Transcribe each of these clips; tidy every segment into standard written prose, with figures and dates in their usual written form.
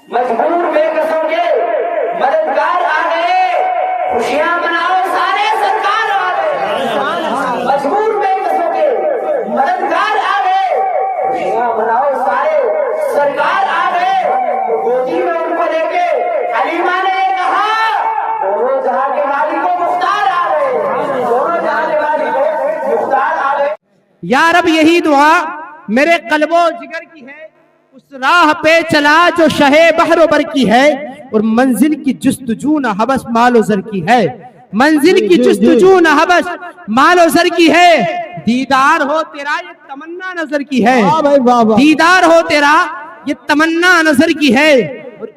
मजबूर बेकसों के मददगार आ गए, खुशियां मनाओ सारे सरकार आ गए। मजबूर बेकसों के मददगार आ गए, खुशियां मनाओ सारे सरकार आ गए। तो गोदी में उनको लेके हलीमा ने कहा, दोनों जहां के मालिकों मुख्तार आ गए, दोनों जहां के मालिकों मुख्तार आ गए। या रब यही दुआ मेरे कल्बो जिगर की है, उस राह पे चला जो शहे बहरो बर की है, और मंजिल की जुस्तजू न हवस मालो जर की है। मंजिल की जुस्तजू न हवस मालो जर की है, दीदार हो तेरा ये तमन्ना नजर की है। दीदार हो तेरा ये तमन्ना नजर की है। और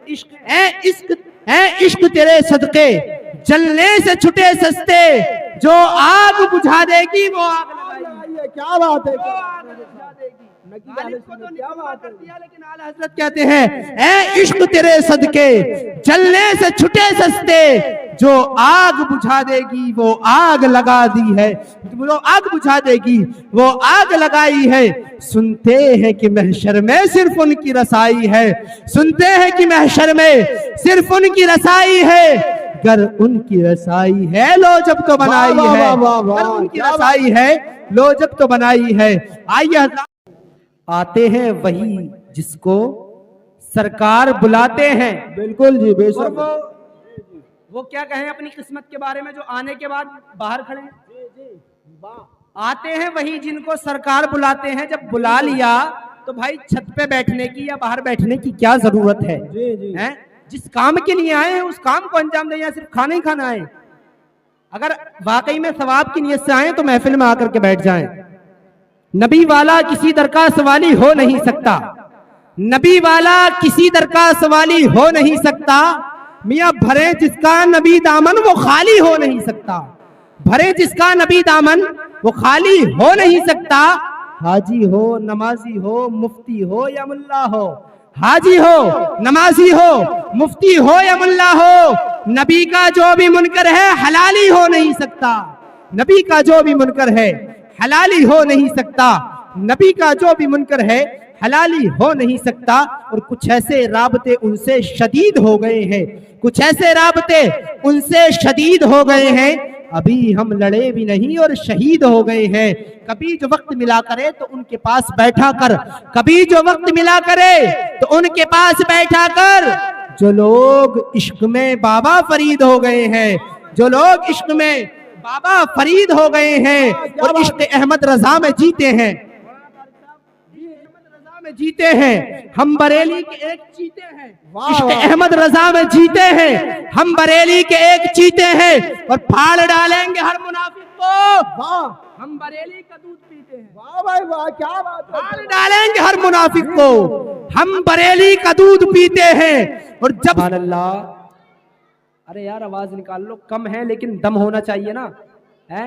इश्क तेरे सदके जलने से छुटे सस्ते, जो आग बुझा देगी वो आग लगाएगी। क्या बात है, लेकिन आला हजरत कहते हैं, ऐ इश्क तेरे सदके जलने से छुटे सस्ते, जो आग बुझा देगी वो आग लगा दी है, वो आग बुझा देगी वो आग लगाई है। सुनते हैं कि महशर में सिर्फ उनकी रसाई है, सुनते हैं कि महशर में सिर्फ उनकी रसाई है। गर उनकी रसाई है लो जब तो बनाई है, गर उनकी रसाई है लो जब तो बनाई है। आइए आते हैं वही जिसको सरकार बुलाते हैं। बिल्कुल जी, बेशक। वो क्या कहें अपनी किस्मत के बारे में, जो आने के बाद बाहर खड़े हैं। आते हैं वही जिनको सरकार बुलाते हैं। जब बुला लिया तो भाई छत पे बैठने की या बाहर बैठने की क्या जरूरत है? हैं? जिस काम के लिए आए हैं उस काम को अंजाम दें, या सिर्फ खाना ही खाना आए। अगर वाकई में सवाब की नियत से आए तो महफिल में आकर के बैठ जाएं। नबी वाला किसी दर का सवाली हो नहीं सकता, नबी वाला किसी दर का सवाली हो नहीं सकता। मियाँ भरे जिसका नबी दामन वो खाली हो नहीं सकता, भरे जिसका नबी दामन वो खाली हो नहीं सकता। हाजी हो नमाजी हो मुफ्ती हो या मुल्ला हो, हाजी हो नमाजी हो मुफ्ती हो या मुल्ला हो, नबी का जो भी मुनकर है हलाली हो नहीं सकता। नबी का जो भी मुनकर है हलाली हो नहीं सकता, नबी का जो भी मुनकर है हलाली हो नहीं सकता। और कुछ ऐसे राबते उनसे शदीद हो गए हैं, कुछ ऐसे राबते उनसे शदीद हो गए हैं, अभी हम लड़े भी नहीं और शहीद हो गए हैं। कभी जो वक्त मिला करे तो उनके पास बैठा कर, कभी जो वक्त मिला करे तो उनके पास बैठा कर। जो लोग इश्क में बाबा फरीद हो गए हैं, जो लोग इश्क में बाबा फरीद हो गए हैं और इश्क अहमद रजा में जीते हैं, में जीते हैं। हम बरेली के एक चीते हैं, इश्क अहमद रजा में जीते हैं। हम बरेली के एक चीते हैं और फाड़ डालेंगे हर मुनाफिक को। हम बरेली का दूध पीते हैं, वाह भाई वाह, क्या बात है। फाड़ डालेंगे हर मुनाफिक को, हम बरेली का दूध पीते हैं। और जब अल्लाह, अरे यार आवाज निकाल लो, कम है लेकिन दम होना चाहिए ना, है?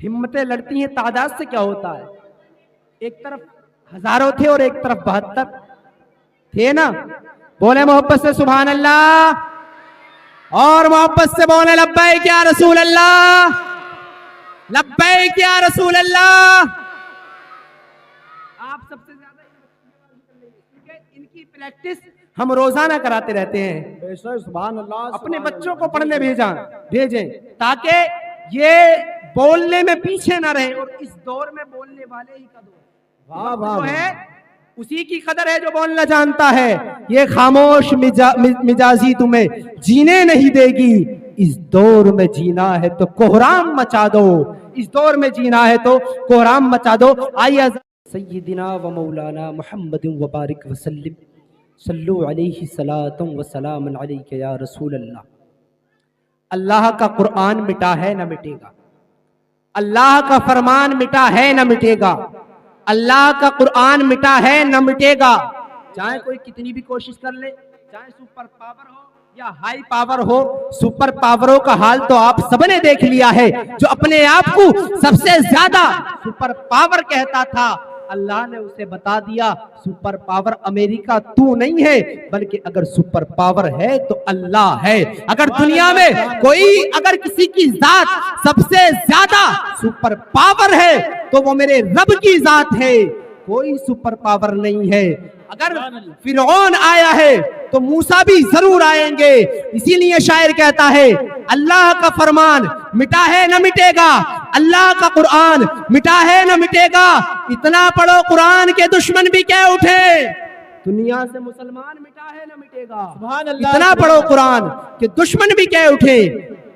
हिम्मतें लड़ती हैं, तादाद से क्या होता है? एक तरफ हजारों थे और एक तरफ 72 थे ना। बोले मोहब्बत से सुभान अल्लाह, और मोहब्बत से बोले लब्बैक या रसूल अल्लाह, लब्बैक या रसूल अल्लाह। आप सबसे ज्यादा इनकी प्रैक्टिस हम रोजाना कराते रहते हैं। सुभान अल्लाह, अपने बच्चों को पढ़ने भेजें ताकि ये बोलने में पीछे ना रहे। और इस दौर में बोलने वाले ही का दौर जो है उसी की कदर है जो बोलना जानता है। ये खामोश मिजाजी तुम्हें जीने नहीं देगी, इस दौर में जीना है तो कोहराम मचा दो, इस दौर में जीना है तो कोहराम मचा दो। आइए सय्यिदिना व मौलाना मुहम्मद व बारिक वसल्लम सल्लु अलैहि सलातुम व सलामुन अलैका या रसूल अल्लाह। अल्लाह का कुरान मिटा है न मिटेगा, अल्लाह का फरमान मिटा है न मिटेगा, अल्लाह का कुरान मिटा है न मिटेगा। चाहे कोई कितनी भी कोशिश कर ले, चाहे सुपर पावर हो या हाई पावर हो, सुपर पावरों का हाल तो आप सबने देख लिया है। जो अपने आप को सबसे ज्यादा सुपर पावर कहता था, अल्लाह ने उसे बता दिया सुपर पावर अमेरिका तू नहीं है, बल्कि अगर सुपर पावर है तो अल्लाह है। अगर दुनिया में कोई अगर किसी की जात सबसे ज्यादा सुपर पावर है तो वो मेरे रब की जात है। कोई सुपर पावर नहीं है अगर फिरौन आया है तो मूसा भी जरूर आएंगे। इसीलिए शायर कहता है अल्लाह का फरमान मिटा है न मिटेगा, अल्लाह का कुरान मिटा है न मिटेगा। इतना पढ़ो कुरान के दुश्मन भी कह उठे, दुनिया से मुसलमान मिटा है न मिटेगा। सुभान अल्लाह। इतना पढ़ो कुरान के दुश्मन भी कह उठे,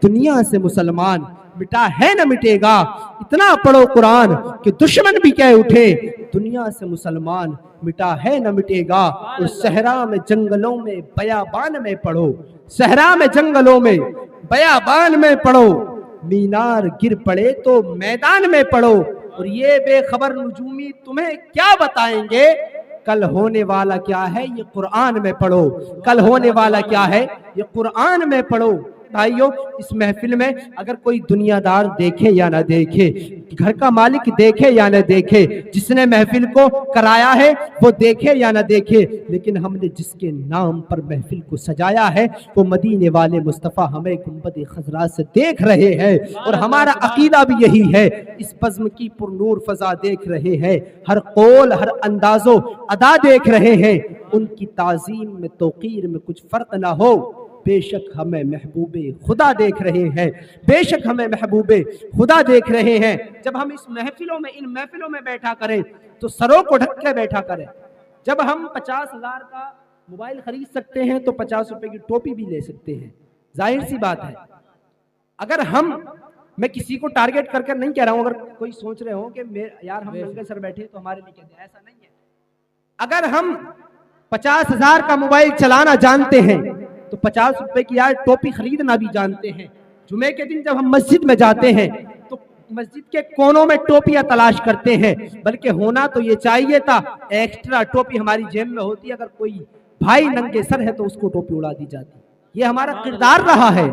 दुनिया से मुसलमान मिटा है न मिटेगा। इतना पढ़ो कुरान कि दुश्मन भी कह उठे, दुनिया से मुसलमान मिटा है न मिटेगा। और सहरा में जंगलों में बयाबान में पढ़ो, सहरा में जंगलों में बयाबान में पढ़ो, मीनार गिर पड़े तो मैदान में पढ़ो। और ये बेखबर नजूमी तुम्हें क्या बताएंगे, कल होने वाला क्या है ये कुरान में पढ़ो, कल होने वाला क्या है ये कुरान में पढ़ो। भाइयों, इस महफिल में अगर कोई दुनियादार देखे या ना देखे, घर का मालिक देखे या ना देखे, जिसने महफिल को कराया है वो देखे या ना देखे, लेकिन हमने जिसके नाम पर महफिल को सजाया है वो मदीने वाले मुस्तफ़ा हमें गुंबद खजरा से देख रहे हैं। और हमारा अकीदा भी यही है, इस बज़्म की पुरनूर फजा देख रहे हैं, हर कौल हर अंदाजो अदा देख रहे हैं। उनकी ताज़ीम में तौक़ीर में कुछ फ़र्क ना हो, बेशक हमें महबूबे खुदा देख रहे हैं, बेशक हमें महबूबे खुदा देख रहे हैं। जब हम इस महफिलों में, इन महफिलों में बैठा करें तो सरों को ढक के बैठा करें। जब हम 50,000 का मोबाइल खरीद सकते हैं तो 50 रुपए की टोपी भी ले सकते हैं, जाहिर सी बात है। अगर मैं किसी को टारगेट करके नहीं कह रहा हूं, अगर कोई सोच रहे हो कि यार हम नंगे सर बैठे तो हमारे लिए कहते हैं, ऐसा नहीं है। अगर हम 50,000 का मोबाइल चलाना जानते हैं तो 50 रुपए की यार टोपी खरीदना भी जानते हैं। जुमे के दिन जब हम मस्जिद में जाते हैं तो मस्जिद के कोनों में टोपियां तलाश करते हैं, बल्कि होना तो ये चाहिए था एक्स्ट्रा टोपी हमारी जेब में होती, अगर कोई भाई नंगे सर है तो उसको टोपी उड़ा दी जाती। ये हमारा किरदार रहा है।